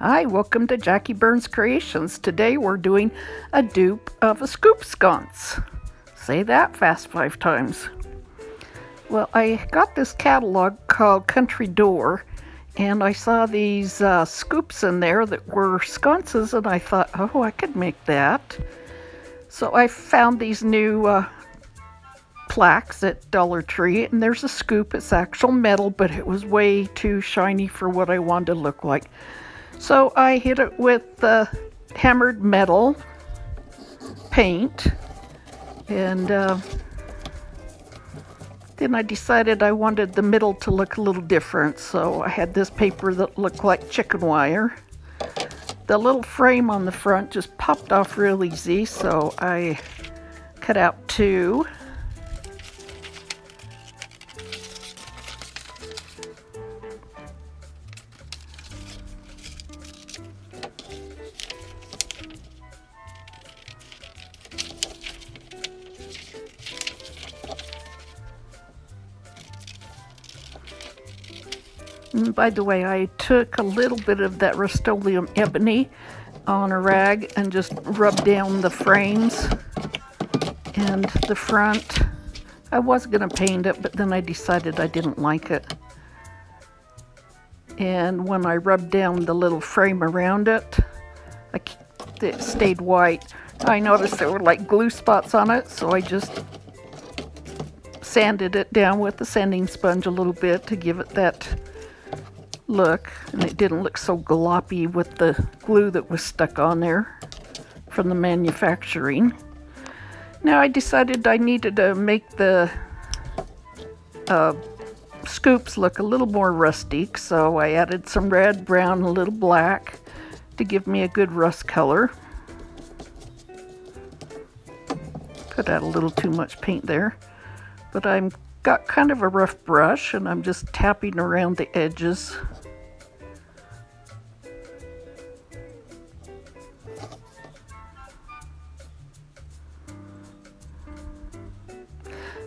Hi, welcome to Jackie Burns Creations. Today we're doing a dupe of a scoop sconce. Say that fast 5 times. Well, I got this catalog called Country Door, and I saw these scoops in there that were sconces, and I thought, oh, I could make that. So I found these new plaques at Dollar Tree, and there's a scoop. It's actual metal, but it was way too shiny for what I wanted to look like. So I hit it with the hammered metal paint, and then I decided I wanted the middle to look a little different, so I had this paper that looked like chicken wire. The little frame on the front just popped off real easy, so I cut out 2. And by the way, I took a little bit of that Rustoleum ebony on a rag and just rubbed down the frames and the front. I was going to paint it, but then I decided I didn't like it. And when I rubbed down the little frame around it, it stayed white. I noticed there were like glue spots on it, so I just sanded it down with the sanding sponge a little bit to give it that look, and it didn't look so gloppy with the glue that was stuck on there from the manufacturing. Now I decided I needed to make the scoops look a little more rustic, so I added some red, brown, a little black to give me a good rust color. Put out a little too much paint there, but I've got kind of a rough brush and I'm just tapping around the edges.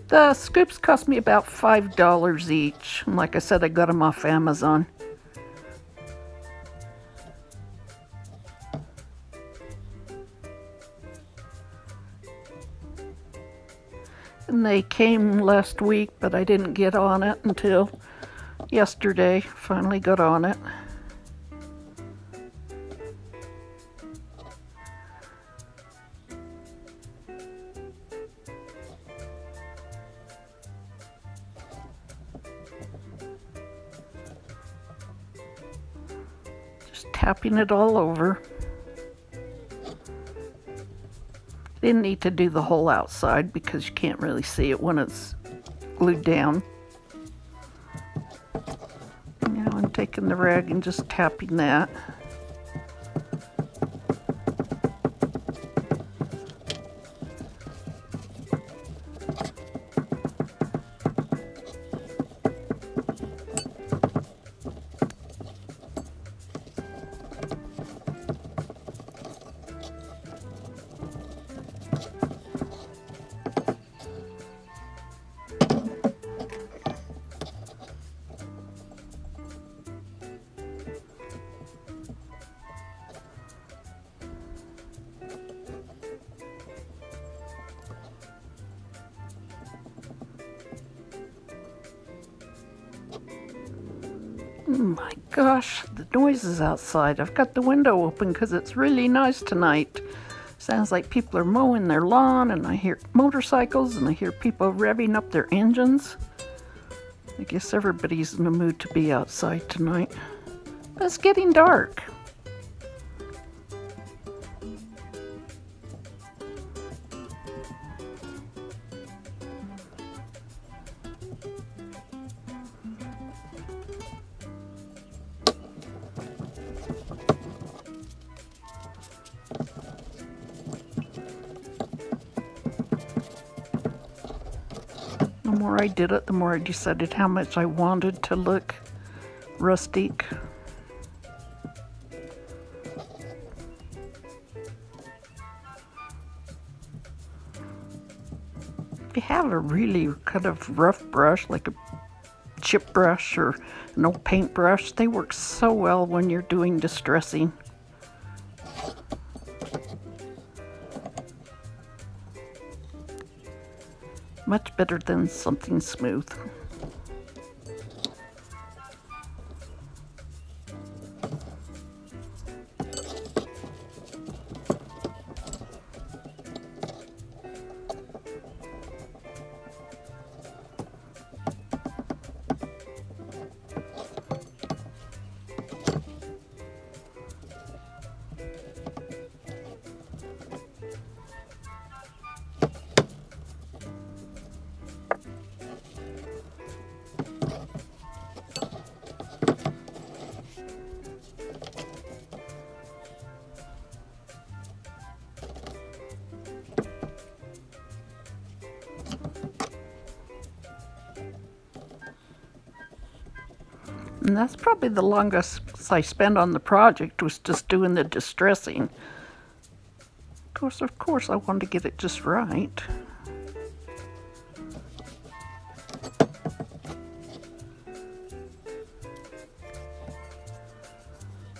The scoops cost me about $5 each, and like I said, I got them off Amazon. And they came last week, but I didn't get on it until yesterday. Finally got on it. Tapping it all over. Didn't need to do the whole outside because you can't really see it when it's glued down. Now I'm taking the rag and just tapping that. Oh my gosh, the noises outside. I've got the window open because it's really nice tonight. Sounds like people are mowing their lawn, and I hear motorcycles, and I hear people revving up their engines. I guess everybody's in the mood to be outside tonight. But it's getting dark. The more I did it, the more I decided how much I wanted to look rustic. If you have a really kind of rough brush, like a chip brush or an old paintbrush. They work so well when you're doing distressing. Much better than something smooth. And that's probably the longest I spent on the project, was just doing the distressing. Of course, I wanted to get it just right.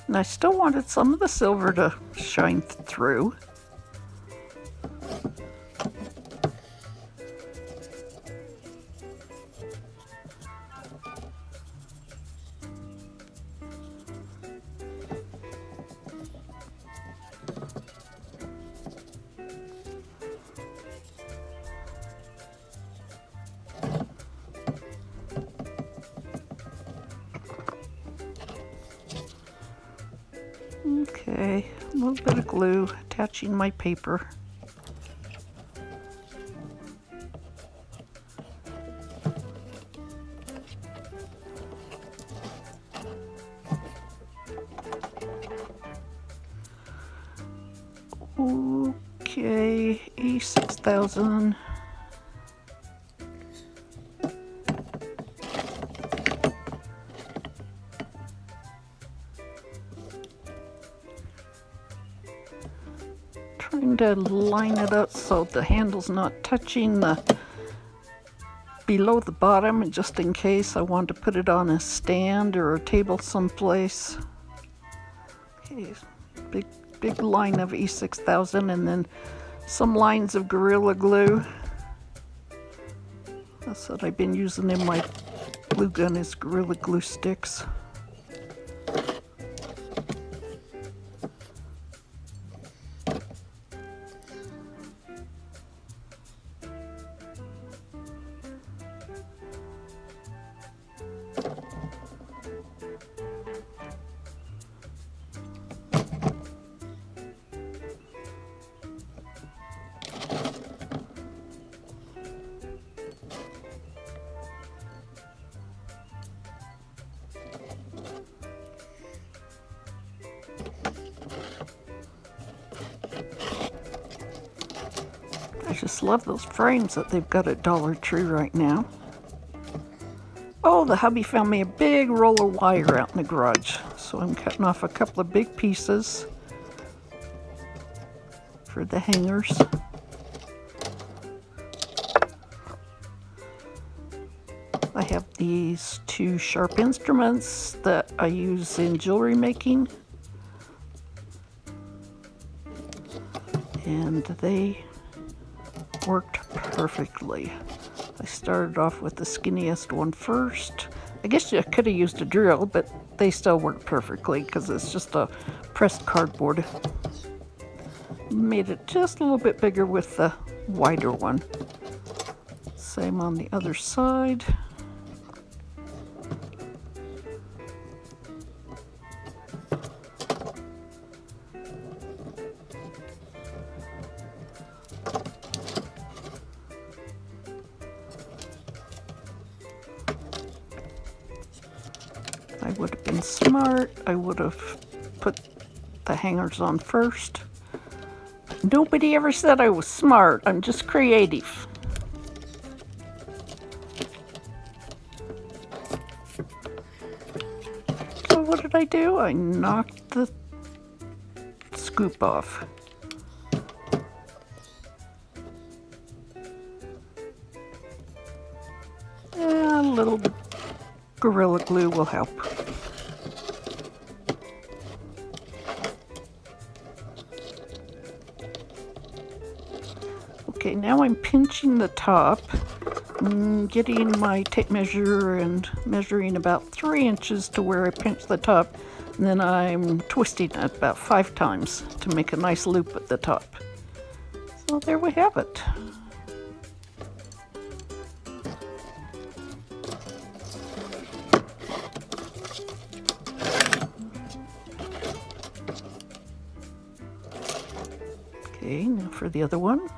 And I still wanted some of the silver to shine through. Okay, a little bit of glue attaching my paper. Okay, E6000. Trying to line it up so the handle's not touching the below the bottom, and just in case I want to put it on a stand or a table someplace. Okay, big line of E6000, and then some lines of Gorilla Glue. That's what I've been using in my glue gun, is Gorilla Glue sticks. I just love those frames that they've got at Dollar Tree right now. Oh, the hubby found me a big roll of wire out in the garage, so I'm cutting off a couple of big pieces for the hangers. I have these two sharp instruments that I use in jewelry making, and they worked perfectly. I started off with the skinniest one first. I guess I could have used a drill, but they still work perfectly because it's just a pressed cardboard. Made it just a little bit bigger with the wider one. Same on the other side. I would have been smart. I would have put the hangers on first. Nobody ever said I was smart. I'm just creative. So what did I do? I knocked the scoop off. A little Gorilla Glue will help. Okay, now I'm pinching the top, getting my tape measure and measuring about 3 inches to where I pinch the top, and then I'm twisting it about 5 times to make a nice loop at the top. So there we have it. Okay, now for the other one.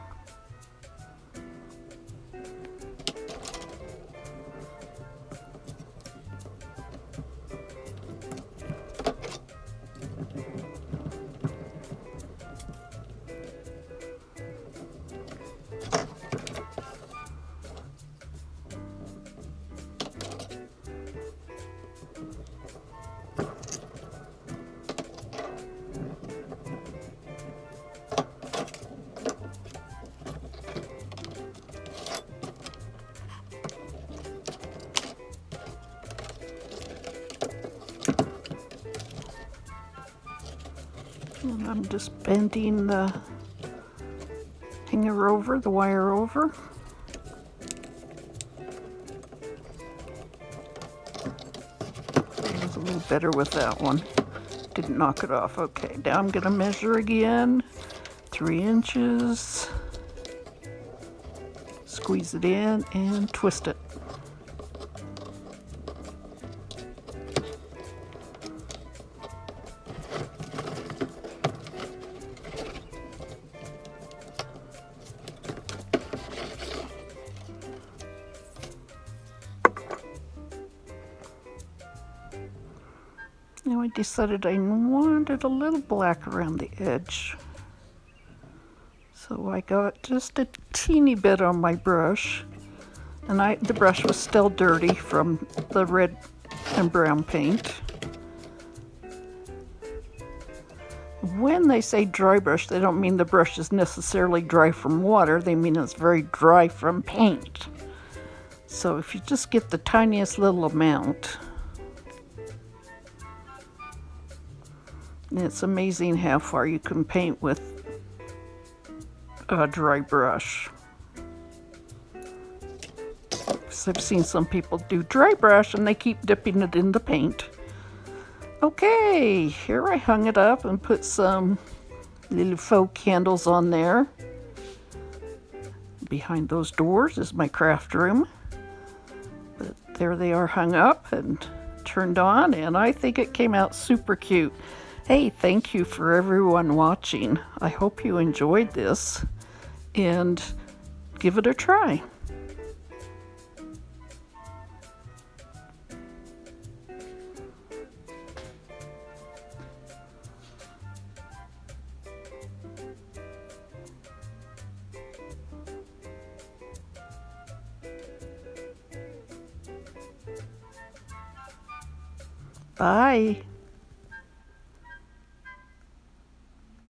And I'm just bending the hanger over, the wire over. It was a little better with that one. Didn't knock it off. Okay, now I'm gonna measure again. 3 inches. Squeeze it in and twist it. Now I decided I wanted a little black around the edge. So I got just a teeny bit on my brush, and the brush was still dirty from the red and brown paint. When they say dry brush, they don't mean the brush is necessarily dry from water, they mean it's very dry from paint. So if you just get the tiniest little amount, it's amazing how far you can paint with a dry brush. So I've seen some people do dry brush and they keep dipping it in the paint. Okay, here I hung it up and put some little faux candles on there. Behind those doors is my craft room. But there they are hung up and turned on, and I think it came out super cute. Hey, thank you for everyone watching. I hope you enjoyed this, and give it a try. Bye.